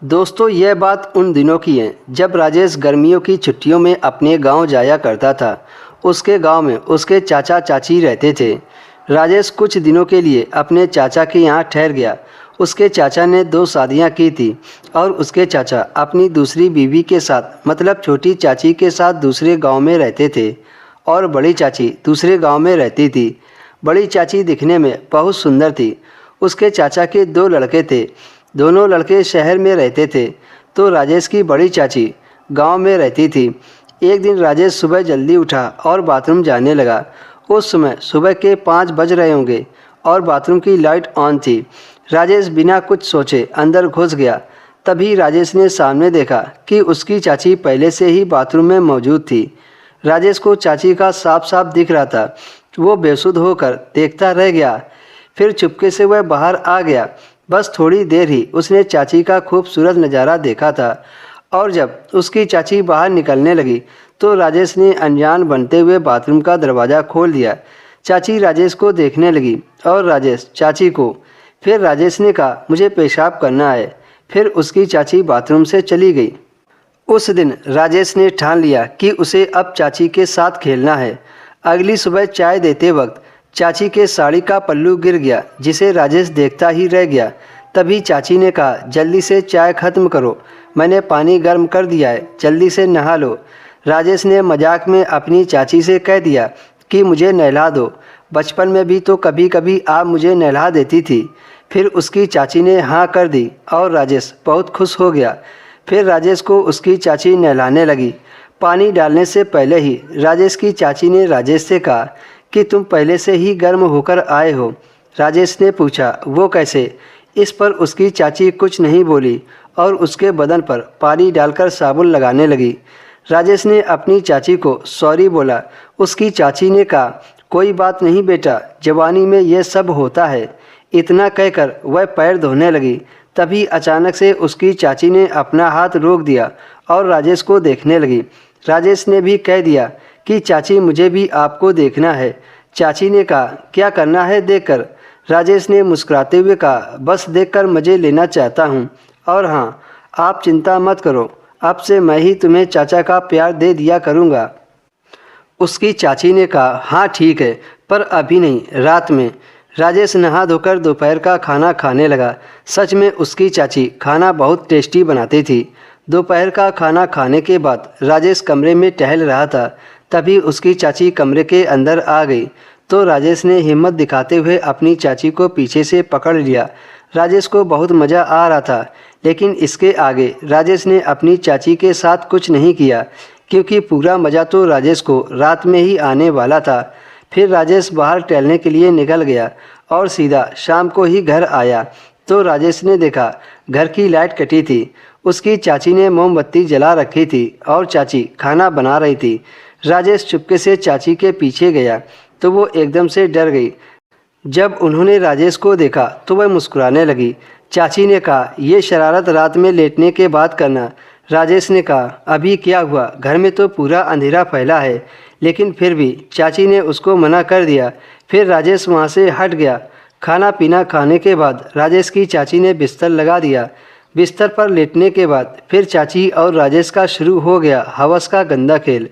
दोस्तों, यह बात उन दिनों की है जब राजेश गर्मियों की छुट्टियों में अपने गांव जाया करता था। उसके गांव में उसके चाचा चाची रहते थे। राजेश कुछ दिनों के लिए अपने चाचा के यहाँ ठहर गया। उसके चाचा ने 2 शादियां की थी और उसके चाचा अपनी दूसरी बीवी के साथ मतलब छोटी चाची के साथ दूसरे गांव में रहते थे और बड़ी चाची दूसरे गांव में रहती थी। बड़ी चाची दिखने में बहुत सुंदर थी। उसके चाचा के 2 लड़के थे। दोनों लड़के शहर में रहते थे तो राजेश की बड़ी चाची गांव में रहती थी। एक दिन राजेश सुबह जल्दी उठा और बाथरूम जाने लगा। उस समय सुबह के 5 बज रहे होंगे और बाथरूम की लाइट ऑन थी। राजेश बिना कुछ सोचे अंदर घुस गया। तभी राजेश ने सामने देखा कि उसकी चाची पहले से ही बाथरूम में मौजूद थी। राजेश को चाची का साफ साफ दिख रहा था। वो बेसुध होकर देखता रह गया। फिर चुपके से वह बाहर आ गया। बस थोड़ी देर ही उसने चाची का खूबसूरत नज़ारा देखा था और जब उसकी चाची बाहर निकलने लगी तो राजेश ने अनजान बनते हुए बाथरूम का दरवाज़ा खोल दिया। चाची राजेश को देखने लगी और राजेश चाची को। फिर राजेश ने कहा, मुझे पेशाब करना है। फिर उसकी चाची बाथरूम से चली गई। उस दिन राजेश ने ठान लिया कि उसे अब चाची के साथ खेलना है। अगली सुबह चाय देते वक्त चाची के साड़ी का पल्लू गिर गया जिसे राजेश देखता ही रह गया। तभी चाची ने कहा, जल्दी से चाय ख़त्म करो, मैंने पानी गर्म कर दिया है, जल्दी से नहा लो। राजेश ने मजाक में अपनी चाची से कह दिया कि मुझे नहला दो, बचपन में भी तो कभी कभी आप मुझे नहला देती थी। फिर उसकी चाची ने हाँ कर दी और राजेश बहुत खुश हो गया। फिर राजेश को उसकी चाची नहलाने लगी। पानी डालने से पहले ही राजेश की चाची ने राजेश से कहा कि तुम पहले से ही गर्म होकर आए हो। राजेश ने पूछा, वो कैसे? इस पर उसकी चाची कुछ नहीं बोली और उसके बदन पर पानी डालकर साबुन लगाने लगी। राजेश ने अपनी चाची को सॉरी बोला। उसकी चाची ने कहा, कोई बात नहीं बेटा, जवानी में ये सब होता है। इतना कहकर वह पैर धोने लगी। तभी अचानक से उसकी चाची ने अपना हाथ रोक दिया और राजेश को देखने लगी। राजेश ने भी कह दिया कि चाची मुझे भी आपको देखना है। चाची ने कहा, क्या करना है देखकर? राजेश ने मुस्कुराते हुए कहा, बस देखकर मज़े लेना चाहता हूँ। और हाँ, आप चिंता मत करो, अब से मैं ही तुम्हें चाचा का प्यार दे दिया करूँगा। उसकी चाची ने कहा, हाँ ठीक है, पर अभी नहीं, रात में। राजेश नहा धोकर दोपहर का खाना खाने लगा। सच में उसकी चाची खाना बहुत टेस्टी बनाती थी। दोपहर का खाना खाने के बाद राजेश कमरे में टहल रहा था। तभी उसकी चाची कमरे के अंदर आ गई तो राजेश ने हिम्मत दिखाते हुए अपनी चाची को पीछे से पकड़ लिया। राजेश को बहुत मज़ा आ रहा था, लेकिन इसके आगे राजेश ने अपनी चाची के साथ कुछ नहीं किया क्योंकि पूरा मज़ा तो राजेश को रात में ही आने वाला था। फिर राजेश बाहर टहलने के लिए निकल गया और सीधा शाम को ही घर आया तो राजेश ने देखा घर की लाइट कटी थी। उसकी चाची ने मोमबत्ती जला रखी थी और चाची खाना बना रही थी। राजेश चुपके से चाची के पीछे गया तो वो एकदम से डर गई। जब उन्होंने राजेश को देखा तो वह मुस्कुराने लगी। चाची ने कहा, ये शरारत रात में लेटने के बाद करना। राजेश ने कहा, अभी क्या हुआ, घर में तो पूरा अंधेरा फैला है। लेकिन फिर भी चाची ने उसको मना कर दिया। फिर राजेश वहाँ से हट गया। खाना पीना खाने के बाद राजेश की चाची ने बिस्तर लगा दिया। बिस्तर पर लेटने के बाद फिर चाची और राजेश का शुरू हो गया हवस का गंदा खेल।